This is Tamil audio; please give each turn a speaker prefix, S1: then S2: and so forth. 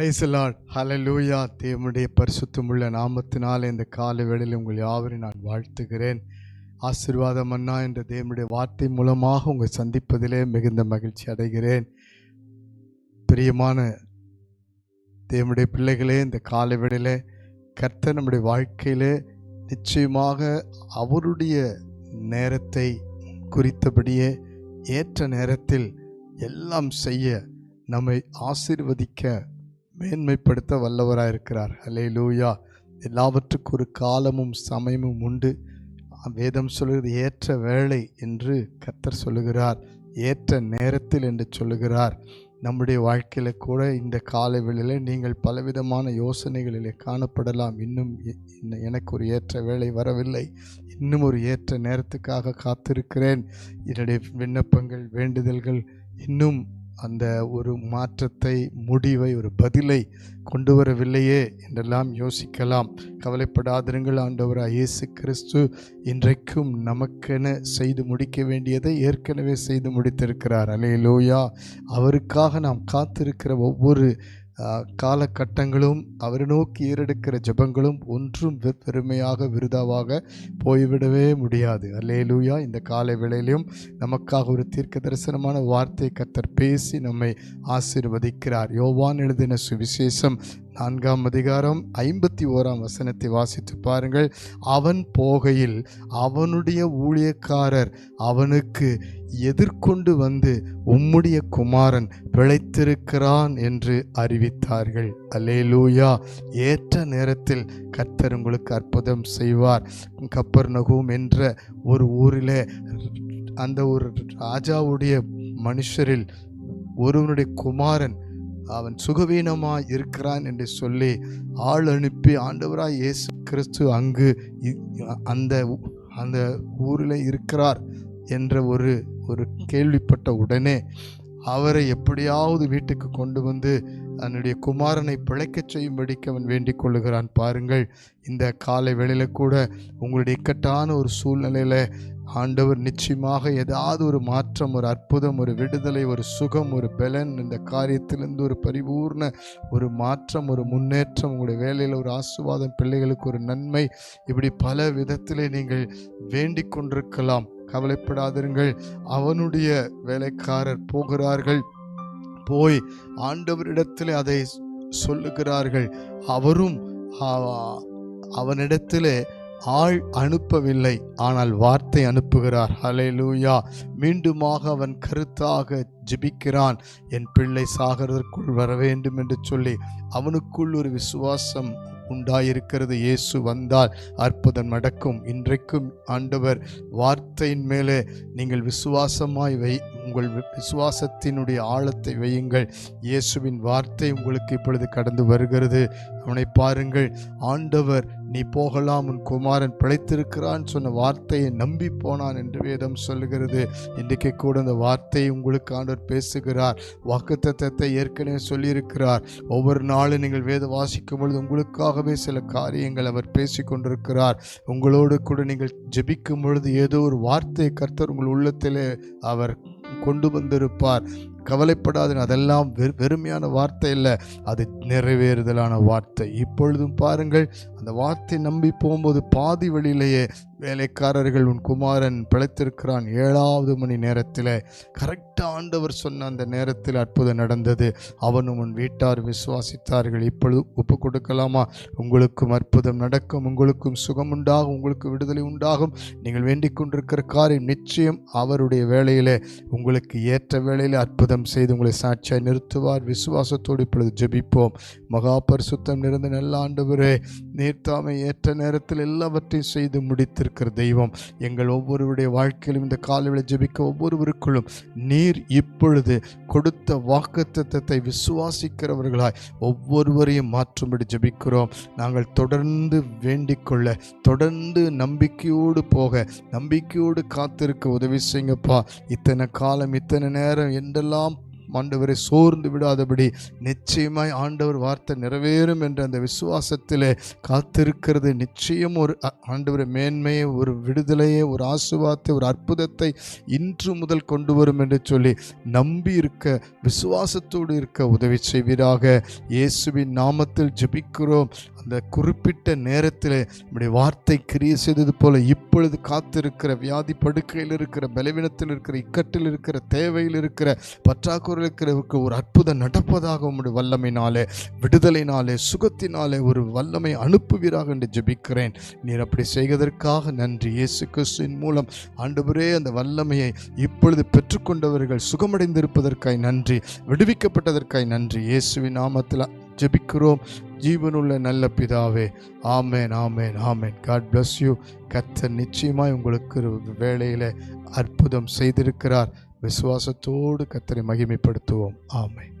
S1: Praise the Lord. ஹல்லேலூயா. தேவனுடைய பரிசுத்தமுள்ள நாமத்தினாலே இந்த காலை வேளையில் உங்கள் யாவரையும் நான் வாழ்த்துகிறேன். ஆசீர்வாதம் மன்னா என்ற தேவனுடைய வார்த்தை மூலமாக உங்கள் சந்திப்பதிலே மிகுந்த மகிழ்ச்சி அடைகிறேன். பிரியமான தேவனுடைய பிள்ளைகளே, இந்த காலை வேளையிலே கர்த்தர் நம்முடைய வாழ்க்கையிலே நிச்சயமாக அவருடைய நேரத்தை குறித்தபடியே ஏற்ற நேரத்தில் எல்லாம் செய்ய நம்மை ஆசீர்வதிக்க மேன்மைப்படுத்த வல்லவராயிருக்கிறார். ஹல்லேலூயா. எல்லாவற்றுக்கும் ஒரு காலமும் சமயமும் உண்டு. வேதம் சொல்லுகிறது ஏற்ற வேளை என்று கர்த்தர் சொல்லுகிறார், ஏற்ற நேரத்தில் என்று சொல்லுகிறார். நம்முடைய வாழ்க்கையில் கூட இந்த காலை வேளையில் நீங்கள் பலவிதமான யோசனைகளிலே காணப்படலாம். இன்னும் எனக்கு ஒரு ஏற்ற வேளை வரவில்லை, இன்னும் ஒரு ஏற்ற நேரத்துக்காக காத்திருக்கிறேன், என்னுடைய விண்ணப்பங்கள் வேண்டுதல்கள் இன்னும் அந்த ஒரு மாற்றத்தை, முடிவை, ஒரு பதிலை கொண்டு வரவில்லையே என்றெல்லாம் யோசிக்கலாம். கவலைப்படாதிருங்கள். ஆண்டவராகிய இயேசு கிறிஸ்து இன்றைக்கும் நமக்கென செய்து முடிக்க வேண்டியதை ஏற்கனவே செய்து முடித்திருக்கிறார். அல்லேலூயா. அவருக்காக நாம் காத்திருக்கிற ஒவ்வொரு காலகட்டங்களும் அவரை நோக்கி ஏறெடுக்கிற ஜெபங்களும் ஒன்றும் பெருமையாக விருதாவாக போய்விடவே முடியாது. அல்லேலூயா. இந்த காலை வேளையிலும் நமக்காக ஒரு தீர்க்க தரிசனமான வார்த்தை கர்த்தர் பேசி நம்மை ஆசீர்வதிக்கிறார். யோவான் எழுதின சுவிசேஷம் 4ஆம் அதிகாரம் 51ஆம் வசனத்தை வாசித்து பாருங்கள். அவன் போகையில் அவனுடைய ஊழியக்காரர் அவனுக்கு எதிர்கொண்டு வந்து உம்முடைய குமாரன் பிழைத்திருக்கிறான் என்று அறிவித்தார்கள். அல்லேலூயா. ஏற்ற நேரத்தில் கர்த்தர் உங்களுக்கு அற்புதம் செய்வார். கப்பர்நகூம் என்ற ஒரு ஊரிலே அந்த ஒரு ராஜாவுடைய மனுஷரில் ஒருவனுடைய குமாரன் அவன் சுகவீனமாய் இருக்கிறான் என்று சொல்லி ஆள் அனுப்பி ஆண்டவராய் இயேசு கிறிஸ்து அங்கு அந்த ஊரில் இருக்கிறார் என்ற ஒரு கேள்விப்பட்ட உடனே அவரை எப்படியாவது வீட்டுக்கு கொண்டு வந்து தன்னுடைய குமாரனை பிழைக்கச் செய்யும்படிக்கு அவன் வேண்டிக் கொள்ளுகிறான். பாருங்கள், இந்த காலை வேளையில் கூட உங்களுடைய இக்கட்டான ஒரு சூழ்நிலையில் ஆண்டவர் நிச்சயமாக ஏதாவது ஒரு மாற்றம், ஒரு அற்புதம், ஒரு விடுதலை, ஒரு சுகம், ஒரு பலன், இந்த காரியத்திலிருந்து ஒரு பரிபூர்ண ஒரு மாற்றம், ஒரு முன்னேற்றம், உங்களுடைய வேலையில் ஒரு ஆசீர்வாதம், பிள்ளைகளுக்கு ஒரு நன்மை, இப்படி பல விதத்திலே நீங்கள் வேண்டிக் கொண்டிருக்கலாம். கவலைப்படாதிருங்கள். அவனுடைய வேலைக்காரர் போகிறார்கள், போய் ஆண்டவரிடத்தில் அதை சொல்லுகிறார்கள். அவரும் அவனிடத்திலே ஆள் அனுப்பவில்லை, ஆனால் வார்த்தை அனுப்புகிறார். ஹல்லேலூயா. மீண்டுமாக அவன் கருத்தாக ஜெபிக்கிறான். என் பிள்ளை சாகிறதற்குள் வர வேண்டும் என்று சொல்லி அவனுக்குள் ஒரு விசுவாசம் உண்டாயிருக்கிறது. இயேசு வந்தால் அற்புதம் நடக்கும். இன்றைக்கும் ஆண்டவர் வார்த்தையின் மேலே நீங்கள் விசுவாசமாய் உங்கள் விசுவாசத்தினுடைய ஆழத்தை வையுங்கள். இயேசுவின் வார்த்தை உங்களுக்கு இப்பொழுது கடந்து வருகிறது. அவனை பாருங்கள். ஆண்டவர் நீ போகலாம், உன் குமாரன் பிழைத்திருக்கிறான் சொன்ன வார்த்தையை நம்பி போனான் என்று வேதம் சொல்லுகிறது. இன்றைக்கு கூட அந்த வார்த்தையை உங்களுக்கு ஆண்டவர் பேசுகிறார். வாக்குத்தத்தத்தை ஏற்கனவே சொல்லியிருக்கிறார். ஒவ்வொரு நாளும் நீங்கள் வேதம் வாசிக்கும் பொழுது உங்களுக்காகவே சில காரியங்கள் அவர் பேசி கொண்டிருக்கிறார். உங்களோடு கூட நீங்கள் ஜெபிக்கும் பொழுது ஏதோ ஒரு வார்த்தை கர்த்தர் உங்கள் உள்ளத்திலே அவர் கொண்டு வந்திருப்பார். கவலைப்படாது. அதெல்லாம் வெறுமையான வார்த்தை இல்லை, அது நிறைவேறுதலான வார்த்தை. இப்பொழுதும் பாருங்கள், அந்த வார்த்தை நம்பி போகும்போது பாதி வழியிலேயே வேலைக்காரர்கள் உன் குமாரன் பிழைத்திருக்கிறான் 7வது மணி நேரத்தில் கரெக்டாக ஆண்டவர் சொன்ன அந்த நேரத்தில் அற்புதம் நடந்தது. அவனும் உன் வீட்டார் விசுவாசித்தார்கள். இப்பொழுது ஒப்பு கொடுக்கலாமா? உங்களுக்கும் அற்புதம் நடக்கும், உங்களுக்கும் சுகம் உண்டாகும், உங்களுக்கு விடுதலை உண்டாகும். நீங்கள் வேண்டிக் கொண்டிருக்கிற காரியம் நிச்சயம் அவருடைய வேளையிலே உங்களுக்கு ஏற்ற வேளையிலே அற்புதம் செய்து உங்களை சாட்சியாய் நிறுத்துவார். விசுவாசத்தோடு இப்பொழுது ஜெபிப்போம். மகா பரிசுத்தம் நிறைந்த நல்ல ஆண்டவரே, நீர்தாமே ஏற்ற நேரத்தில் எல்லாவற்றையும் செய்து முடித்திருக்கிற தெய்வம், எங்கள் ஒவ்வொருவருடைய வாழ்க்கையிலும் இந்த காலையில் ஜெபிக்க ஒவ்வொருவருக்குள்ளும் நீர் இப்பொழுது கொடுத்த வாக்குத்தத்தத்தை விசுவாசிக்கிறவர்களாய் ஒவ்வொருவரையும் மாற்றும்படி ஜெபிக்கிறோம். நாங்கள் தொடர்ந்து வேண்டிக் கொள்ள, தொடர்ந்து நம்பிக்கையோடு போக, நம்பிக்கையோடு காத்திருக்க உதவி செய்யுங்கப்பா. இத்தனை காலம், இத்தனை நேரம் என்றெல்லாம் ஆண்டவரை சோர்ந்து விடாதபடி நிச்சயமாய் ஆண்டவர் வார்த்தை நிறைவேறும் என்ற அந்த விசுவாசத்திலே காத்திருக்கிறது நிச்சயம் ஒரு ஆண்டவரை மேன்மையை, ஒரு விடுதலையை, ஒரு ஆசீர்வாதத்தை, ஒரு அற்புதத்தை இன்று முதல் கொண்டு வரும் என்று சொல்லி நம்பி இருக்க, விசுவாசத்தோடு இருக்க உதவி செய்வீராக. இயேசுவின் நாமத்தில் ஜெபிக்கிறோம். அந்த குறிப்பிட்ட நேரத்தில் நம்முடைய வார்த்தை கிரியை செய்தது போல இப்பொழுது காத்திருக்கிற, வியாதி படுக்கையில் இருக்கிற, பலவீனத்தில் இருக்கிற, இக்கட்டில் இருக்கிற, தேவையில் இருக்கிற, பற்றாக்குறையில் இருக்கிறவருக்கு ஒரு அற்புதம் நடப்பதாக உம்முடைய வல்லமையினாலே, விடுதலையினாலே, சுகத்தினாலே ஒரு வல்லமை அனுப்புவீராக என்று ஜெபிக்கிறேன். நீர் அப்படி செய்வதற்காக நன்றி. இயேசு கிறிஸ்துவின் மூலம் ஆண்டவரே அந்த வல்லமையை இப்பொழுது பெற்றுக்கொண்டவர்கள் சுகமடைந்திருப்பதற்காய் நன்றி, விடுவிக்கப்பட்டதற்காய் நன்றி. இயேசுவின் நாமத்தில் ஜெபிக்கிறோம் ஜீவனுள்ள நல்ல பிதாவே. ஆமேன், ஆமேன், ஆமேன். God bless you. கர்த்தர் நிச்சயமாய் உங்களுக்கு வேளையில் அற்புதம் செய்திருக்கிறார். விசுவாசத்தோடு கர்த்தரை மகிமைப்படுத்துவோம். ஆமேன்.